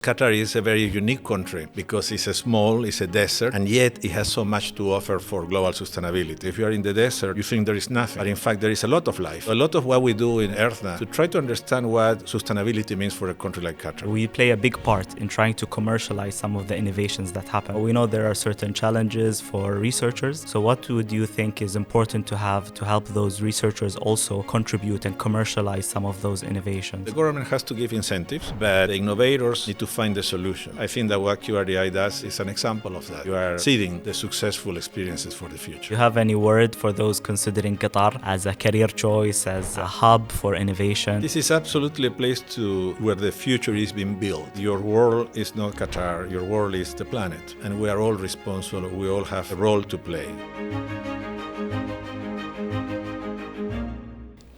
Qatar is a very unique country because it's a small, it's a desert, and yet it has so much to offer for global sustainability. If you are in the desert, you think there is nothing, but in fact there is a lot of life. A lot of what we do in Earthna to try to understand what sustainability means for a country like Qatar. We play a big part in trying to commercialize some of the innovations that happen. We know there are certain challenges for researchers, so what would you think is important to have to help those researchers also contribute and commercialize some of those innovations? The government has to give incentives, but the innovators need to find the solution. I think that what QRDI does is an example of that. You are seeding the successful experiences for the future. Do you have any word for those considering Qatar as a career choice, as a hub for innovation? This is absolutely a place where the future is being built. Your world is not Qatar, your world is the planet, and we are all responsible, we all have a role to play.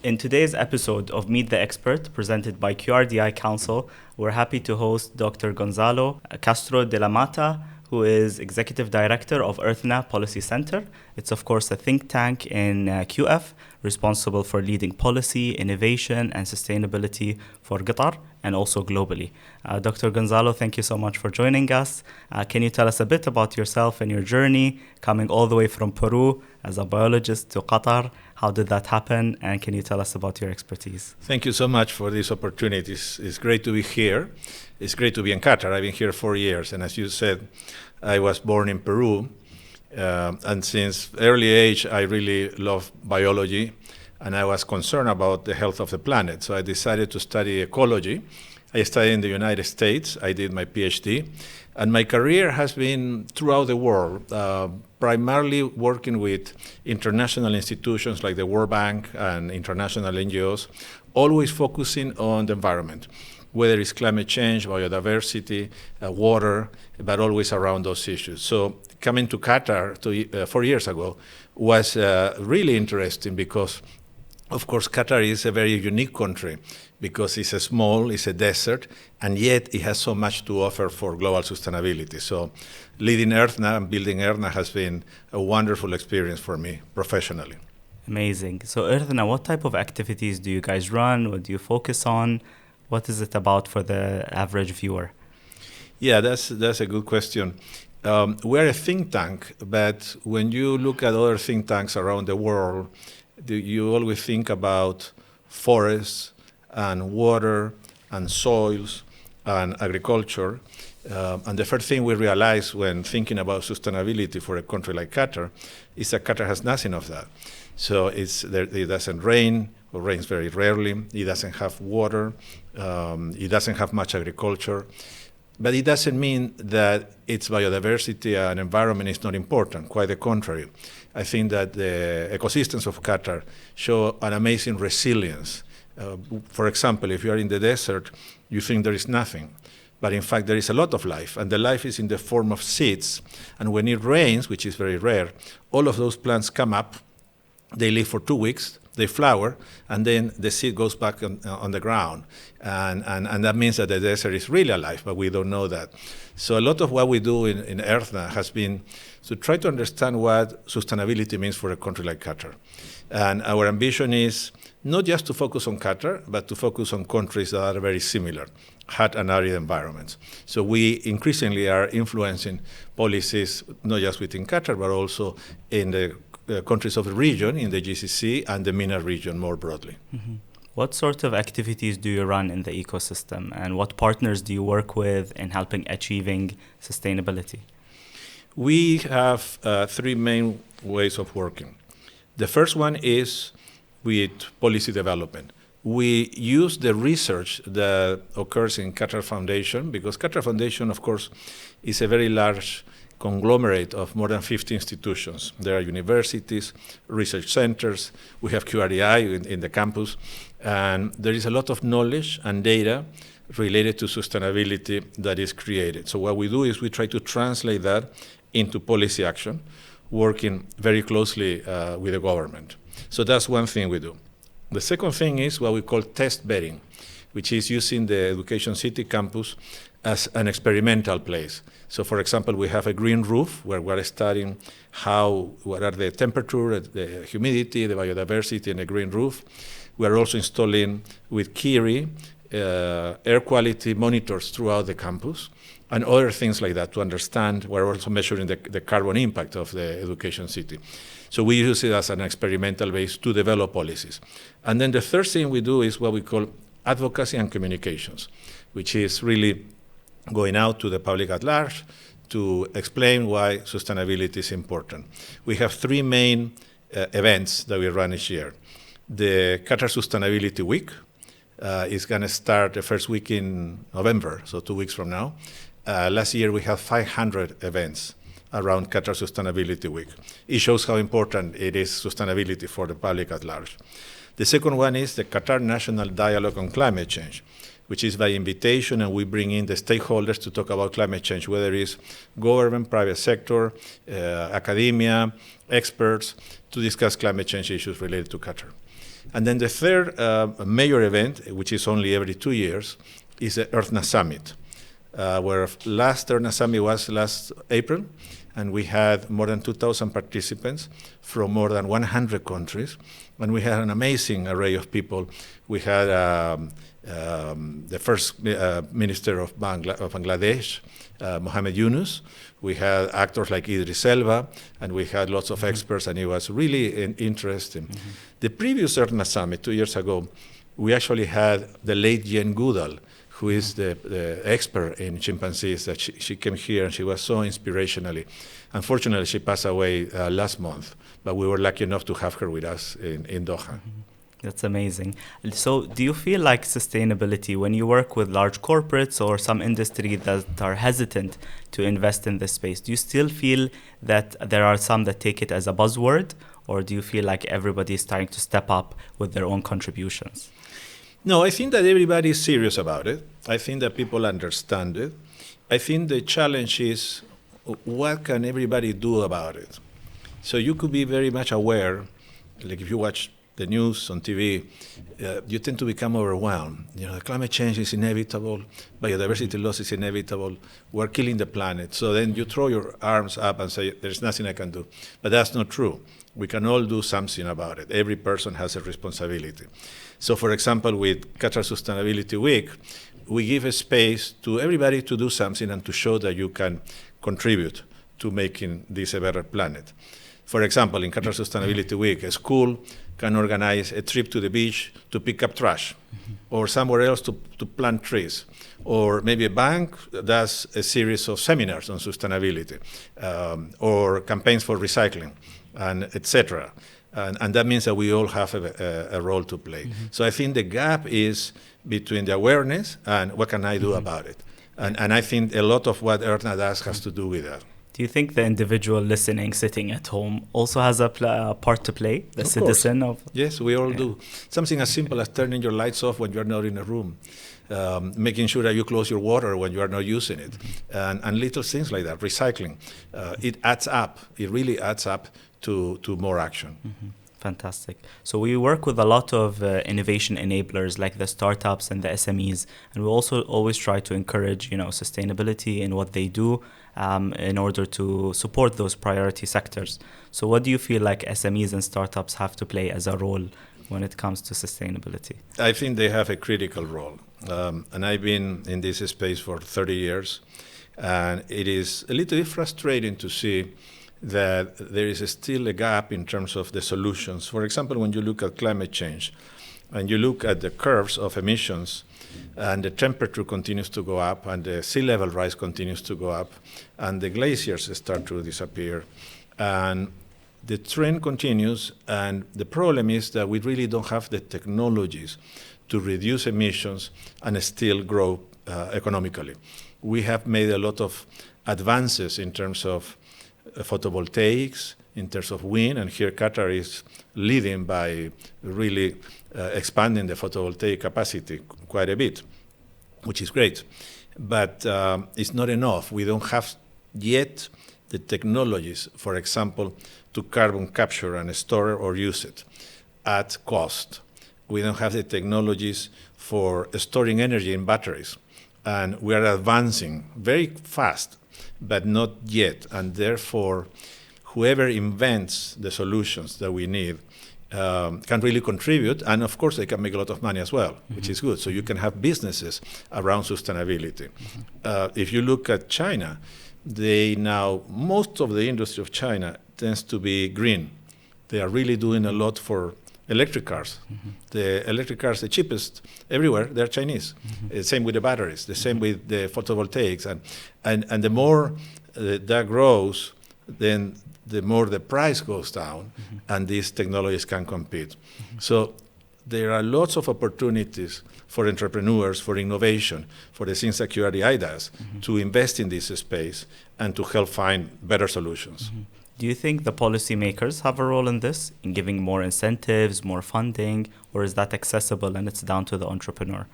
In today's episode of Meet the Expert, presented by QRDI Council, we're happy to host Dr. Gonzalo Castro de la Mata, who is Executive Director of Earthna Policy Center. It's, of course, a think tank in QF, responsible for leading policy, innovation, and sustainability for Qatar and also globally. Dr. Gonzalo, thank you so much for joining us. Can you tell us a bit about yourself and your journey, coming all the way from Peru as a biologist to Qatar? How did that happen? And can you tell us about your expertise? Thank you so much for this opportunity. It's great to be here. It's great to be in Qatar. I've been here 4 years. And as you said, I was born in Peru. And since early age, I really love biology. And I was concerned about the health of the planet. So I decided to study ecology. I studied in the United States. I did my PhD. And my career has been throughout the world, primarily working with international institutions like the World Bank and international NGOs, always focusing on the environment, whether it's climate change, biodiversity, water, but always around those issues. So coming to Qatar 4 years ago was really interesting because, of course, Qatar is a very unique country because it's a small, it's a desert, and yet it has so much to offer for global sustainability. So leading Earthna and building Earthna has been a wonderful experience for me professionally. Amazing. So Earthna, what type of activities do you guys run? What do you focus on? What is it about for the average viewer? Yeah, that's a good question. We're a think tank, but when you look at other think tanks around the world, you always think about forests and water and soils and agriculture. And the first thing we realize when thinking about sustainability for a country like Qatar is that Qatar has nothing of that. So it doesn't rain, or rains very rarely. It doesn't have water. It doesn't have much agriculture. But it doesn't mean that its biodiversity and environment is not important, quite the contrary. I think that the ecosystems of Qatar show an amazing resilience. For example, if you are in the desert, you think there is nothing. But in fact, there is a lot of life, and the life is in the form of seeds. And when it rains, which is very rare, all of those plants come up, they live for 2 weeks, they flower, and then the seed goes back on the ground. And that means that the desert is really alive, but we don't know that. So a lot of what we do in Earthna has been to try to understand what sustainability means for a country like Qatar. And our ambition is not just to focus on Qatar, but to focus on countries that are very similar, hot and arid environments. So we increasingly are influencing policies, not just within Qatar, but also in the countries of the region, in the GCC and the MENA region more broadly. Mm-hmm. What sort of activities do you run in the ecosystem, and what partners do you work with in helping achieving sustainability? We have 3 main ways of working. The first one is with policy development. We use the research that occurs in Qatar Foundation, because Qatar Foundation, of course, is a very large conglomerate of more than 50 institutions. There are universities, research centers, we have QRDI in the campus, and there is a lot of knowledge and data related to sustainability that is created. So what we do is we try to translate that into policy action, working very closely with the government. So that's one thing we do. The second thing is what we call test bedding, which is using the Education City campus as an experimental place. So, for example, we have a green roof where we're studying what are the temperature, the humidity, the biodiversity in a green roof. We are also installing with Kiri air quality monitors throughout the campus, and other things like that to understand. We're also measuring the carbon impact of the education city. So we use it as an experimental base to develop policies. And then the third thing we do is what we call advocacy and communications, which is really going out to the public at large to explain why sustainability is important. We have three main events that we run each year. The Qatar Sustainability Week is going to start the first week in November, so 2 weeks from now. Last year, we had 500 events around Qatar Sustainability Week. It shows how important it is, sustainability, for the public at large. The second one is the Qatar National Dialogue on Climate Change, which is by invitation, and we bring in the stakeholders to talk about climate change, whether it's government, private sector, academia, experts, to discuss climate change issues related to Qatar. And then the third major event, which is only every 2 years, is the Earthna Summit. Where last Earthna Summit was last April, and we had more than 2,000 participants from more than 100 countries, and we had an amazing array of people. We had the first minister of Bangladesh, Mohammed Yunus. We had actors like Idris Elba, and we had lots of experts, and it was really interesting. The previous Earthna Summit 2 years ago, we actually had the late Jane Goodall, who is the expert in chimpanzees, that she came here and she was so inspirationally. Unfortunately, she passed away last month, but we were lucky enough to have her with us in Doha. That's amazing. So do you feel like sustainability, when you work with large corporates or some industry that are hesitant to invest in this space, do you still feel that there are some that take it as a buzzword, or do you feel like everybody is starting to step up with their own contributions? No, I think that everybody is serious about it. I think that people understand it. I think the challenge is, what can everybody do about it? So you could be very much aware, like if you watch the news on TV, you tend to become overwhelmed. The climate change is inevitable, biodiversity loss is inevitable, we're killing the planet. So then you throw your arms up and say, there's nothing I can do. But that's not true. We can all do something about it. Every person has a responsibility. So for example, with Qatar Sustainability Week, we give a space to everybody to do something and to show that you can contribute to making this a better planet. For example, in Qatar Sustainability Week, a school can organize a trip to the beach to pick up trash, or somewhere else to plant trees. Or maybe a bank does a series of seminars on sustainability, or campaigns for recycling, and etc. And that means that we all have a role to play. So I think the gap is between the awareness and what can I do about it. And I think a lot of what Earthna does has to do with that. Do you think the individual listening, sitting at home, also has a part to play, the citizen of? Yes, we all do. Something as simple as turning your lights off when you're not in a room, making sure that you close your water when you are not using it, and little things like that, recycling. It adds up. It really adds up to more action. Fantastic. So we work with a lot of innovation enablers like the startups and the SMEs, and we also always try to encourage, sustainability in what they do in order to support those priority sectors. So what do you feel like SMEs and startups have to play as a role when it comes to sustainability? I think they have a critical role. And I've been in this space for 30 years, and it is a little bit frustrating to see that there is still a gap in terms of the solutions. For example, when you look at climate change and you look at the curves of emissions, and the temperature continues to go up, and the sea level rise continues to go up, and the glaciers start to disappear, and the trend continues, and the problem is that we really don't have the technologies to reduce emissions and still grow economically. We have made a lot of advances in terms of photovoltaics, in terms of wind, and here Qatar is leading by really expanding the photovoltaic capacity quite a bit, which is great. But it's not enough. We don't have yet the technologies, for example, to carbon capture and store or use it at cost. We don't have the technologies for storing energy in batteries. And we are advancing very fast, but not yet. And therefore, whoever invents the solutions that we need can really contribute, and of course they can make a lot of money as well, which is good. So you can have businesses around sustainability. If you look at China, most of the industry of China tends to be green. They are really doing a lot for electric cars. The electric cars, the cheapest everywhere, they're Chinese. Same with the batteries, the same with the photovoltaics. And the more that grows, then the more the price goes down, and these technologies can compete. So there are lots of opportunities for entrepreneurs, for innovation, for the things that QRDI does, to invest in this space and to help find better solutions. Do you think the policymakers have a role in this, in giving more incentives, more funding, or is that accessible and it's down to the entrepreneur?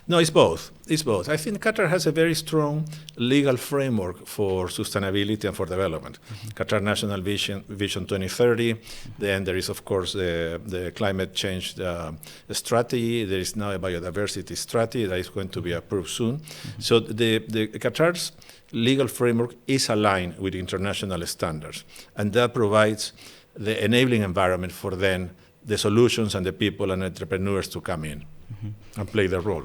No, it's both. It's both. I think Qatar has a very strong legal framework for sustainability and for development. Qatar National Vision 2030. Then there is, of course, the climate change strategy. There is now a biodiversity strategy that is going to be approved soon. So the Qatar's legal framework is aligned with international standards, and that provides the enabling environment for then the solutions and the people and entrepreneurs to come in and play their role.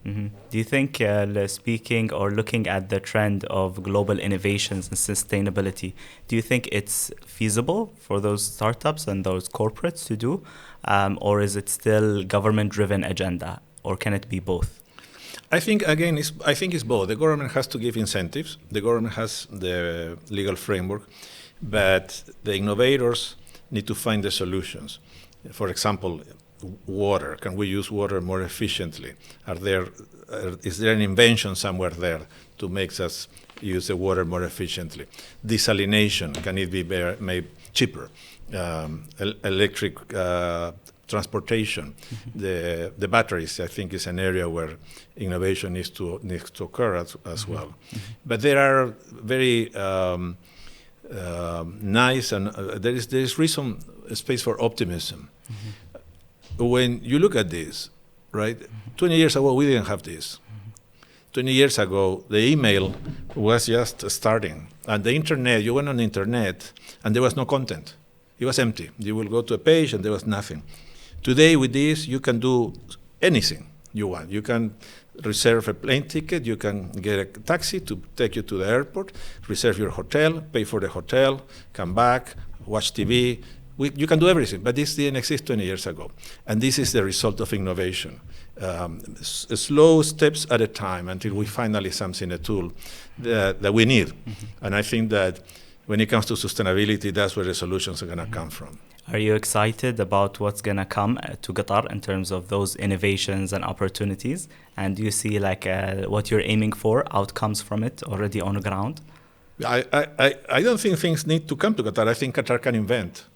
Do you think, speaking or looking at the trend of global innovations and sustainability, do you think it's feasible for those startups and those corporates to do, or is it still government-driven agenda, or can it be both? I think, again, it's both. The government has to give incentives. The government has the legal framework, but the innovators need to find the solutions. For example, water. Can we use water more efficiently? Is there an invention somewhere there to make us use the water more efficiently? Desalination, can it be made cheaper? Electric transportation, the batteries, I think, is an area where innovation needs to occur as well. But there are very nice, and there is reason space for optimism. When you look at this, right? 20 years ago, we didn't have this. 20 years ago, the email was just starting. And the internet, you went on the internet, and there was no content. It was empty. You will go to a page, and there was nothing. Today, with this, you can do anything you want. You can reserve a plane ticket. You can get a taxi to take you to the airport, reserve your hotel, pay for the hotel, come back, watch TV. You can do everything, but this didn't exist 20 years ago. And this is the result of innovation. Slow steps at a time until we finally something, a tool that we need. And I think that when it comes to sustainability, that's where the solutions are going to come from. Are you excited about what's going to come to Qatar in terms of those innovations and opportunities? And do you see what you're aiming for, outcomes from it already on the ground? I don't think things need to come to Qatar. I think Qatar can invent.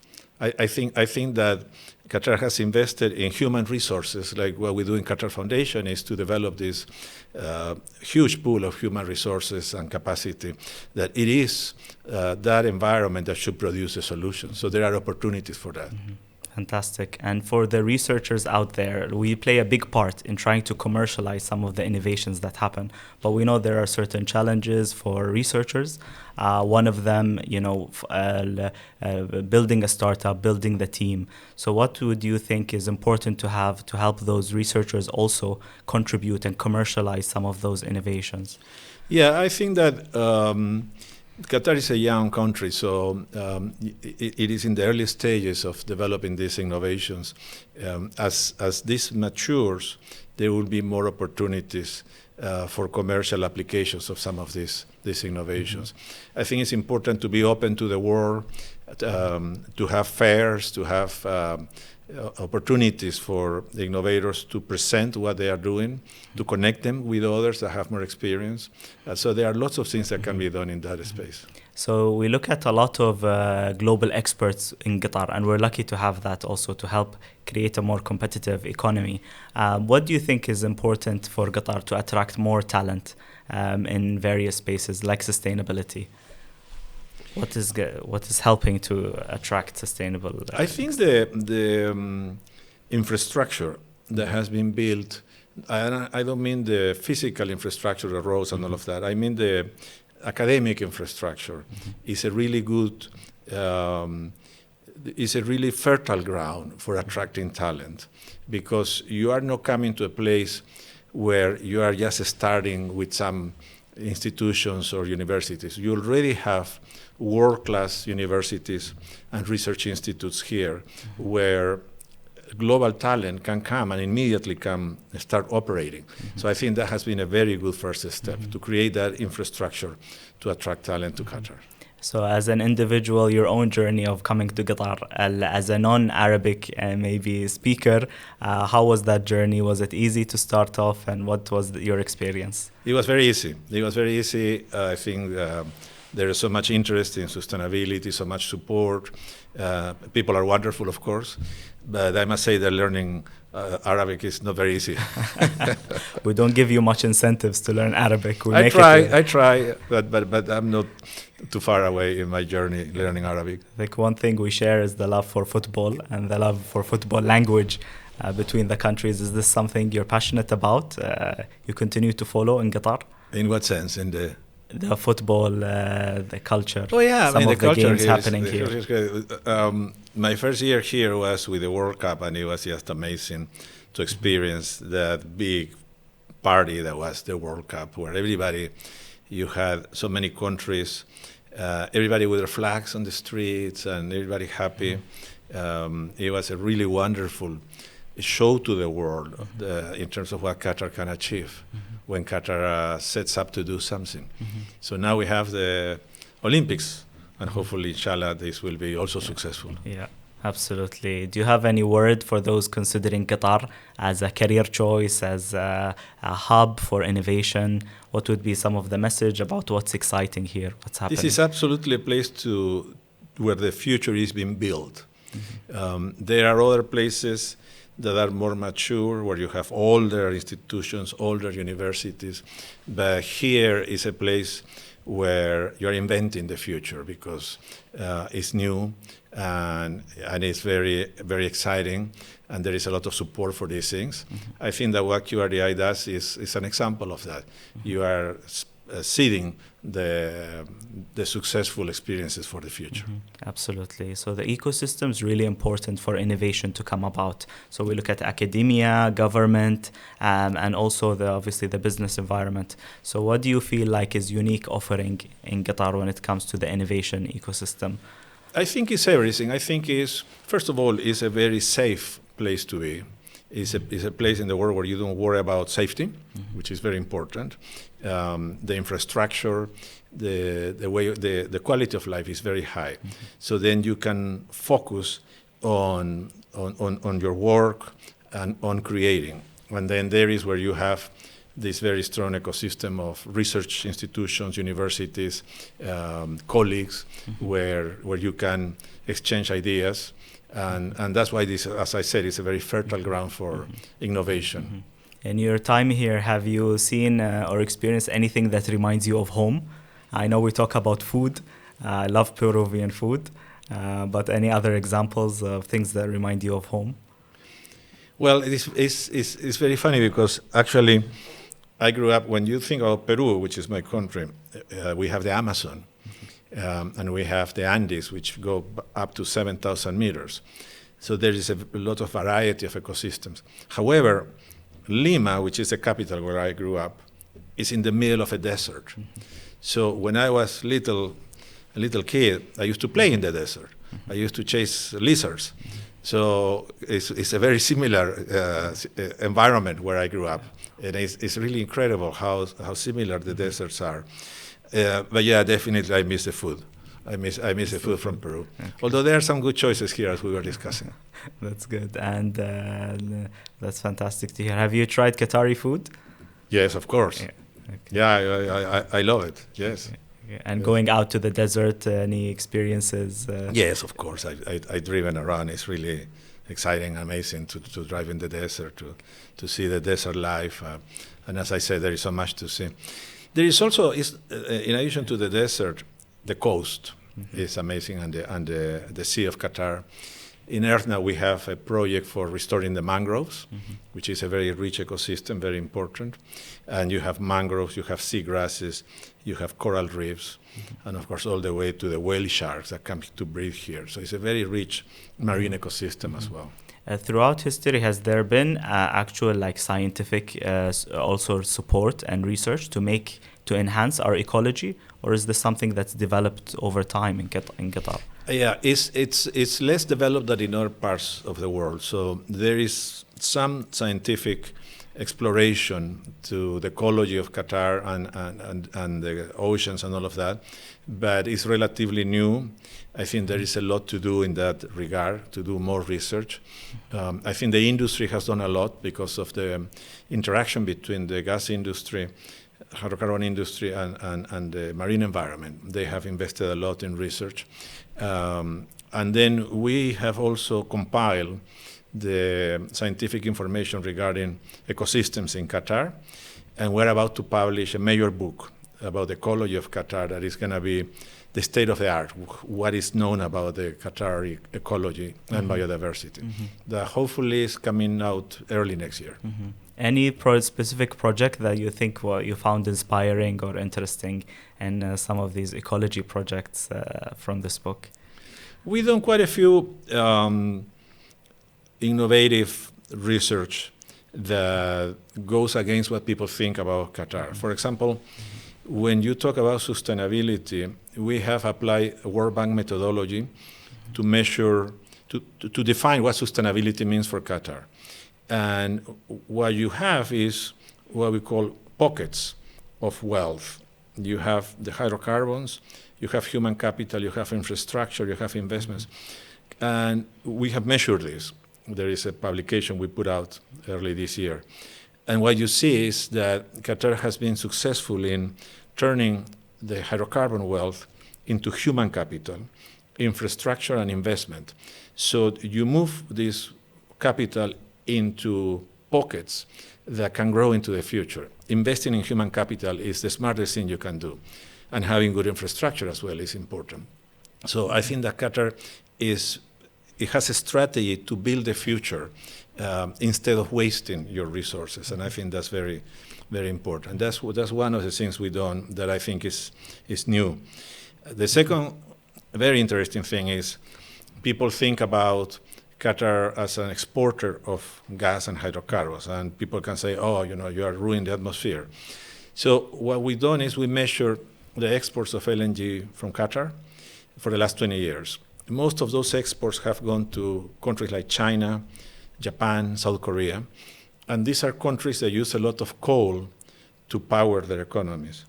I think that Qatar has invested in human resources, like what we do in Qatar Foundation is to develop this huge pool of human resources and capacity, that it is that environment that should produce a solution. So there are opportunities for that. Fantastic. And for the researchers out there, we play a big part in trying to commercialize some of the innovations that happen. But we know there are certain challenges for researchers. One of them, building a startup, building the team. So what would you think is important to have to help those researchers also contribute and commercialize some of those innovations? Yeah, I think that Qatar is a young country, so it is in the early stages of developing these innovations. As this matures, there will be more opportunities for commercial applications of some of these innovations. I think it's important to be open to the world, to have fairs, to have opportunities for the innovators to present what they are doing, to connect them with others that have more experience. So there are lots of things that can be done in that space. So we look at a lot of global experts in Qatar, and we're lucky to have that also to help create a more competitive economy. What do you think is important for Qatar to attract more talent in various spaces like sustainability? What is helping to attract sustainable? I think the infrastructure that has been built, I don't mean the physical infrastructure, the roads and all of that. I mean the academic infrastructure is a really good is a really fertile ground for attracting talent, because you are not coming to a place where you are just starting with some institutions or universities. You already have world-class universities and research institutes here where global talent can come and immediately come and start operating. So I think that has been a very good first step to create that infrastructure to attract talent to Qatar. So as an individual, your own journey of coming to Qatar, as a non-Arabic maybe speaker, how was that journey? Was it easy to start off, and what was your experience? It was very easy. It was very easy. I think there is so much interest in sustainability, so much support. People are wonderful, of course, but I must say that learning Arabic is not very easy. We don't give you much incentives to learn Arabic. I try, but I'm not too far away in my journey learning Arabic. I think one thing we share is the love for football and the love for football language between the countries. Is this something you're passionate about? You continue to follow in Qatar? In what sense? In the football, the culture. Oh yeah, some I mean, of the games here happening here. My first year here was with the World Cup, and it was just amazing to experience that big party that was the World Cup, where you had so many countries, everybody with their flags on the streets, and everybody happy. It was a really wonderful show to the world in terms of what Qatar can achieve when Qatar sets up to do something. So now we have the Olympics, and hopefully, inshallah, this will be also successful. Yeah, absolutely. Do you have any word for those considering Qatar as a career choice, as a hub for innovation? What would be some of the message about what's exciting here, what's happening? This is absolutely a place where the future is being built. There are other places that are more mature, where you have older institutions, older universities, but here is a place where you're inventing the future, because it's new and it's very, very exciting, and there is a lot of support for these things. I think that what QRDI does is an example of that. You are seeding the successful experiences for the future. Absolutely. So the ecosystem is really important for innovation to come about. So we look at academia, government, and also obviously the business environment. So what do you feel like is unique offering in Qatar when it comes to the innovation ecosystem? I think it's everything. I think first of all, it's a very safe place to be. It's a place in the world where you don't worry about safety, which is very important. The infrastructure, the quality of life is very high. So then you can focus on your work and on creating. And then there is where you have this very strong ecosystem of research institutions, universities, colleagues, where you can exchange ideas. And that's why this, as I said, is a very fertile ground for innovation. In your time here, have you seen or experienced anything that reminds you of home? I know we talk about food. I love Peruvian food. But any other examples of things that remind you of home? Well, it's very funny, because actually I grew up, when you think about Peru, which is my country, we have the Amazon. And we have the Andes, which go up to 7,000 meters. So there is a lot of variety of ecosystems. However, Lima, which is the capital where I grew up, is in the middle of a desert. So when I was a little kid, I used to play in the desert. I used to chase lizards. So it's a very similar environment where I grew up. And it's really incredible how similar the deserts are. But yeah, definitely I miss the food. I miss the food from Peru. Okay. Although there are some good choices here, as we were discussing. That's good, and that's fantastic to hear. Have you tried Qatari food? Yes, of course. Yeah, okay. Yeah, I love it. Yes. Okay. And going out to the desert, any experiences? Yes, of course. I've driven around. It's really exciting, amazing to drive in the desert, to see the desert life. And as I said, there is so much to see. There is also, in addition to the desert, the coast is amazing, and the Sea of Qatar. In Earthna, we have a project for restoring the mangroves, which is a very rich ecosystem, very important. And you have mangroves, you have seagrasses, you have coral reefs, and of course all the way to the whale sharks that come to breed here. So it's a very rich marine ecosystem as well. Throughout history, has there been actual scientific also support and research to enhance our ecology, or is this something that's developed over time in Qatar? Yeah, it's less developed than in other parts of the world. So there is some scientific exploration to the ecology of Qatar and the oceans and all of that, but it's relatively new. I think there is a lot to do in that regard, to do more research. I think the industry has done a lot because of the interaction between the gas industry, hydrocarbon industry, and the marine environment. They have invested a lot in research. And then we have also compiled the scientific information regarding ecosystems in Qatar, and we're about to publish a major book about the ecology of Qatar that is going to be the state of the art, what is known about the Qatari ecology and biodiversity. That hopefully is coming out early next year. Any specific project that you think you found inspiring or interesting in some of these ecology projects from this book? We've done quite a few innovative research that goes against what people think about Qatar. For example, when you talk about sustainability, we have applied a World Bank methodology to measure, to define what sustainability means for Qatar. And what you have is what we call pockets of wealth. You have the hydrocarbons, you have human capital, you have infrastructure, you have investments. And we have measured this. There is a publication we put out early this year. And what you see is that Qatar has been successful in turning the hydrocarbon wealth into human capital, infrastructure, and investment. So you move this capital into pockets that can grow into the future. Investing in human capital is the smartest thing you can do. And having good infrastructure as well is important. So I think that Qatar has a strategy to build the future instead of wasting your resources. And I think that's very, very important. That's one of the things we've done that I think is new. The second very interesting thing is people think about Qatar as an exporter of gas and hydrocarbons, and people can say, oh, you are ruining the atmosphere. So what we've done is we measured the exports of LNG from Qatar for the last 20 years. Most of those exports have gone to countries like China, Japan, South Korea, and these are countries that use a lot of coal to power their economies.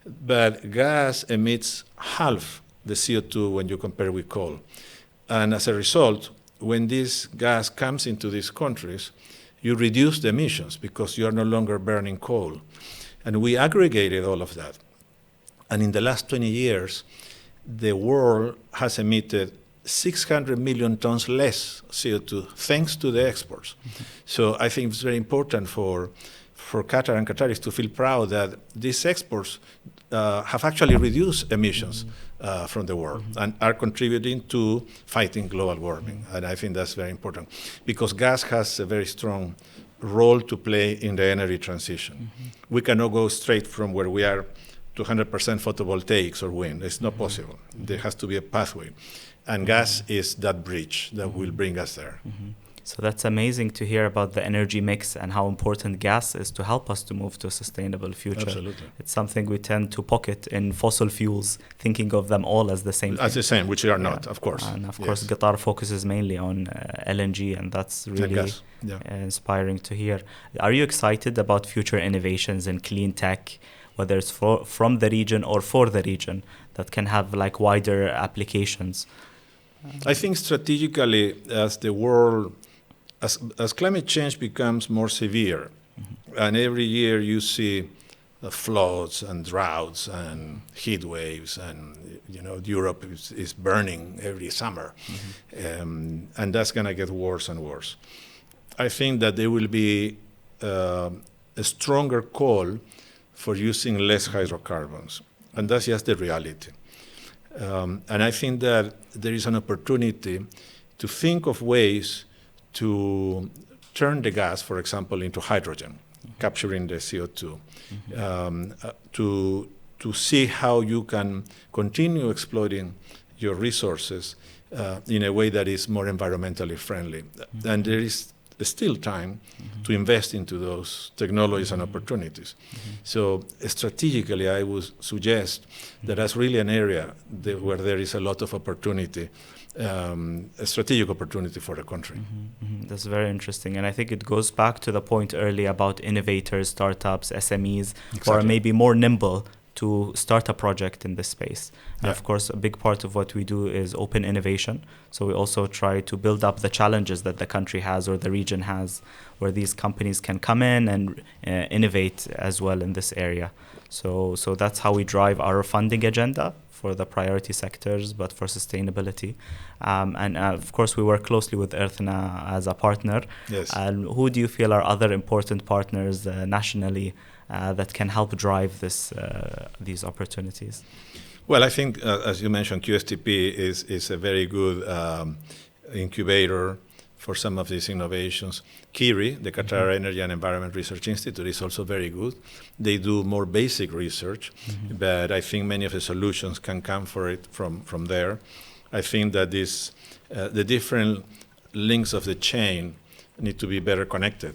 But gas emits half the CO2 when you compare with coal. And as a result, when this gas comes into these countries, you reduce the emissions because you are no longer burning coal. And we aggregated all of that. And in the last 20 years, the world has emitted 600 million tons less CO2 thanks to the exports. So I think it's very important for Qatar and Qataris to feel proud that these exports have actually reduced emissions from the world and are contributing to fighting global warming. And I think that's very important because gas has a very strong role to play in the energy transition. We cannot go straight from where we are to 100% photovoltaics or wind. It's not possible. There has to be a pathway. And gas is that bridge that will bring us there. So that's amazing to hear about the energy mix and how important gas is to help us to move to a sustainable future. Absolutely. It's something we tend to pocket in fossil fuels, thinking of them all as the same thing. As the same, which they are not, of course. And of course, Qatar focuses mainly on LNG, and that's really inspiring to hear. Are you excited about future innovations in clean tech, whether it's from the region or for the region, that can have wider applications? I think strategically, as the world, as climate change becomes more severe, and every year you see floods and droughts and heat waves, and Europe is burning every summer, and that's going to get worse and worse. I think that there will be a stronger call for using less hydrocarbons, and that's just the reality. And I think that there is an opportunity to think of ways to turn the gas, for example, into hydrogen, capturing the CO2, to see how you can continue exploiting your resources in a way that is more environmentally friendly. And there is still time to invest into those technologies and opportunities. So strategically, I would suggest that that's really an area where there is a lot of opportunity, a strategic opportunity for the country. That's very interesting. And I think it goes back to the point earlier about innovators, startups, SMEs, who are maybe more nimble to start a project in this space. And of course, a big part of what we do is open innovation. So we also try to build up the challenges that the country has or the region has, where these companies can come in and innovate as well in this area. So that's how we drive our funding agenda for the priority sectors, but for sustainability. And of course, we work closely with Earthna as a partner. Yes. And who do you feel are other important partners nationally that can help drive these opportunities? Well, I think, as you mentioned, QSTP is a very good incubator for some of these innovations. KIRI, the Qatar Energy and Environment Research Institute, is also very good. They do more basic research, but I think many of the solutions can come from there. I think that the different links of the chain need to be better connected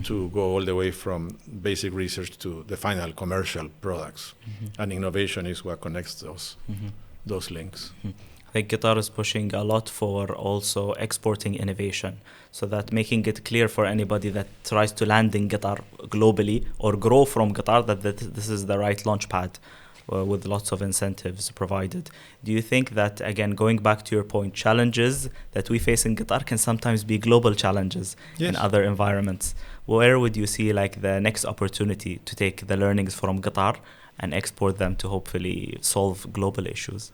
to go all the way from basic research to the final commercial products. And innovation is what connects those links. I think Qatar is pushing a lot for also exporting innovation, so that making it clear for anybody that tries to land in Qatar globally or grow from Qatar that this is the right launch pad with lots of incentives provided. Do you think that, again, going back to your point, challenges that we face in Qatar can sometimes be global challenges in other environments? Where would you see like the next opportunity to take the learnings from Qatar and export them to hopefully solve global issues?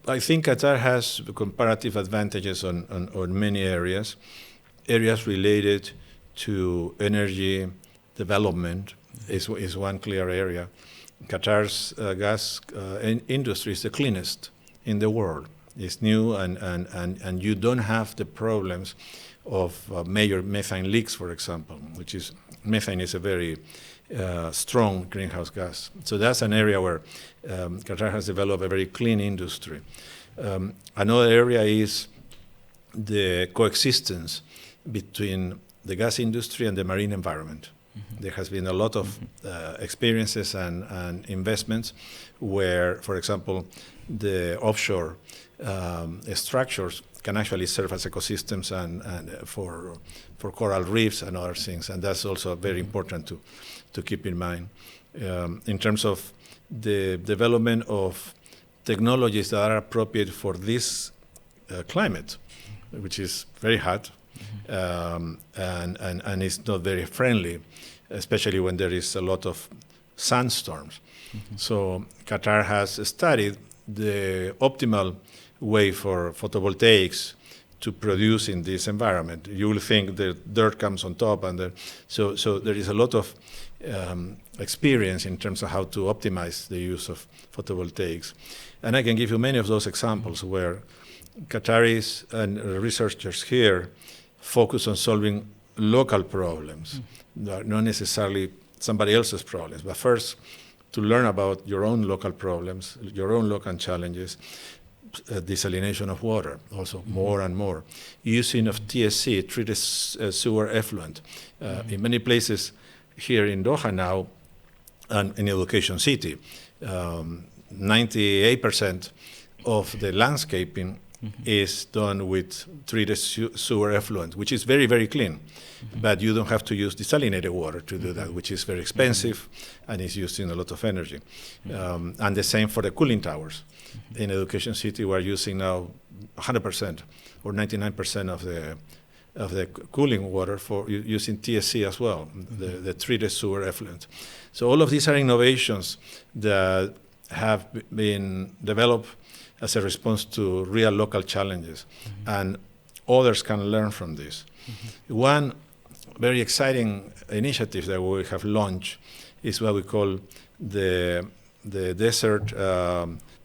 I think Qatar has comparative advantages on many areas. Areas related to energy development is one clear area. Qatar's gas industry is the cleanest in the world. It's new, and you don't have the problems of major methane leaks, for example, methane is a very strong greenhouse gas. So that's an area where Qatar has developed a very clean industry. Another area is the coexistence between the gas industry and the marine environment. There has been a lot of experiences and investments where, for example, the offshore structures can actually serve as ecosystems and for coral reefs and other things, and that's also very important to keep in mind. In terms of the development of technologies that are appropriate for this climate, which is very hot, and it's not very friendly, especially when there is a lot of sandstorms. So Qatar has studied the optimal way for photovoltaics to produce in this environment. You will think the dirt comes on top, and so there is a lot of experience in terms of how to optimize the use of photovoltaics. And I can give you many of those examples where Qataris and researchers here focus on solving local problems, not necessarily somebody else's problems, but first to learn about your own local problems, your own local challenges. Desalination of water, also more and more. Using of TSC, treated sewer effluent. In many places here in Doha now, and in Education City, 98% of the landscaping is done with treated sewer effluent, which is very, very clean. But you don't have to use desalinated water to do that, which is very expensive and is using a lot of energy. And the same for the cooling towers. In Education City, we're using now 100% or 99% of the cooling water for using TSC as well, the treated sewer effluent. So all of these are innovations that have been developed as a response to real local challenges, and others can learn from this. One very exciting initiative that we have launched is what we call the the desert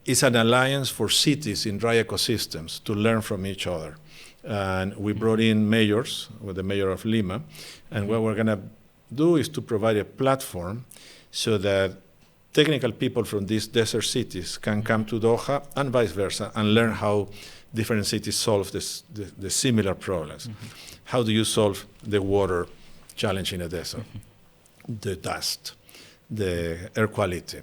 is an alliance for cities in dry ecosystems to learn from each other. And we brought in mayors, with the mayor of Lima, and what we're going to do is to provide a platform so that technical people from these desert cities can come to Doha and vice versa and learn how different cities solve the similar problems. How do you solve the water challenge in a desert? The dust, the air quality,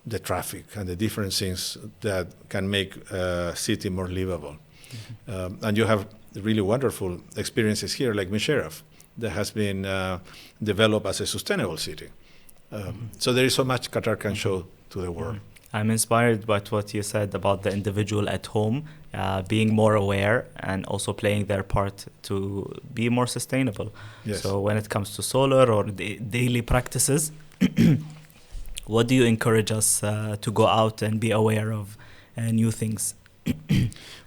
the traffic, and the different things that can make a city more livable. And you have really wonderful experiences here, like Musharraf, that has been developed as a sustainable city. So there is so much Qatar can show to the world. I'm inspired by what you said about the individual at home being more aware and also playing their part to be more sustainable. Yes. So when it comes to solar or the daily practices, what do you encourage us to go out and be aware of new things?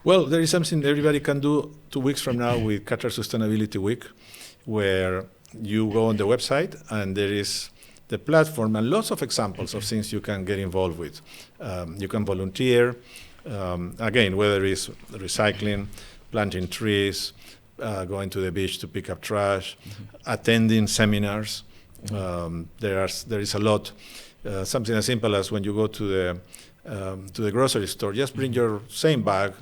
Well, there is something everybody can do 2 weeks from now with Qatar Sustainability Week, where you go on the website and there is the platform and lots of examples of things you can get involved with. You can volunteer, again, whether it's recycling, planting trees, going to the beach to pick up trash, attending seminars. There is a lot. Something as simple as when you go to the grocery store, just bring your same bag,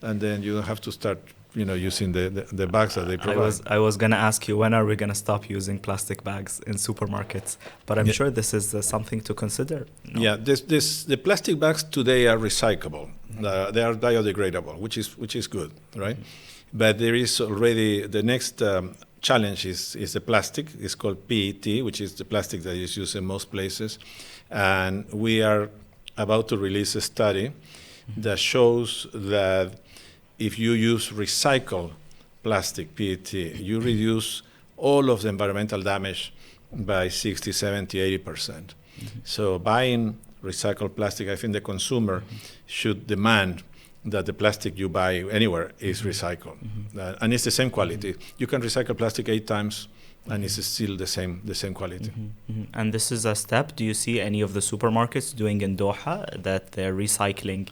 and then you don't have to start using the bags that they provide. I was going to ask you, when are we going to stop using plastic bags in supermarkets? But I'm sure this is something to consider. No? Yeah, the plastic bags today are recyclable. They are biodegradable, which is good, right? But there is already the next challenge is the plastic. It's called PET, which is the plastic that is used in most places. And we are about to release a study that shows that if you use recycled plastic, PET, you reduce all of the environmental damage by 60, 70, 80%. So buying recycled plastic, I think the consumer should demand that the plastic you buy anywhere is recycled. And it's the same quality. You can recycle plastic 8 times and it's still the same quality. And this is a step. Do you see any of the supermarkets doing in Doha that they're recycling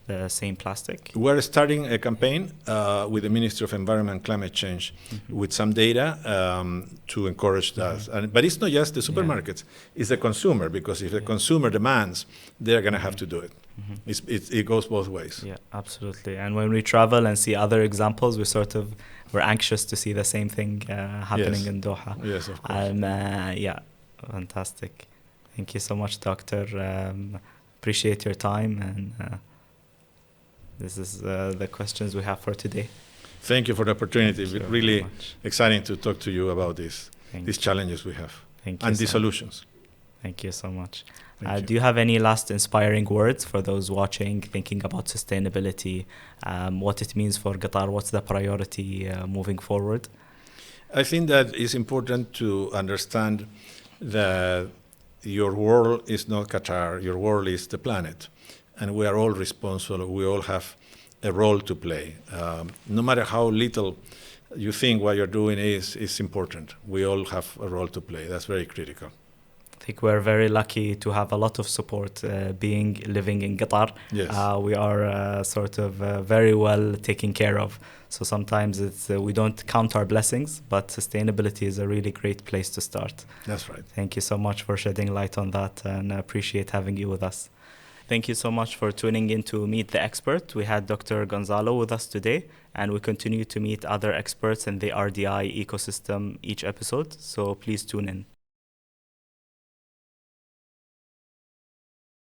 the same plastic? We're starting a campaign with the Ministry of Environment and Climate Change with some data to encourage that. But it's not just the supermarkets, it's the consumer, because if the consumer demands, they're going to have to do it. It goes both ways. Yeah, absolutely. And when we travel and see other examples, we're anxious to see the same thing happening in Doha. Yes, of course. Yeah, fantastic. Thank you so much, Doctor. Appreciate your time, and this is the questions we have for today. Thank you for the opportunity. It's really exciting to talk to you about these challenges we have and the solutions. Thank you so much. Thank Do you have any last inspiring words for those watching, thinking about sustainability, what it means for Qatar, what's the priority moving forward? I think that it's important to understand that your world is not Qatar, your world is the planet. And we are all responsible, we all have a role to play. No matter how little you think what you're doing is important, we all have a role to play. That's very critical. I think we're very lucky to have a lot of support living in Qatar. Yes. We are very well taken care of. So sometimes we don't count our blessings, but sustainability is a really great place to start. That's right. Thank you so much for shedding light on that, and I appreciate having you with us. Thank you so much for tuning in to Meet the Expert. We had Dr. Gonzalo with us today, and we continue to meet other experts in the RDI ecosystem each episode. So please tune in.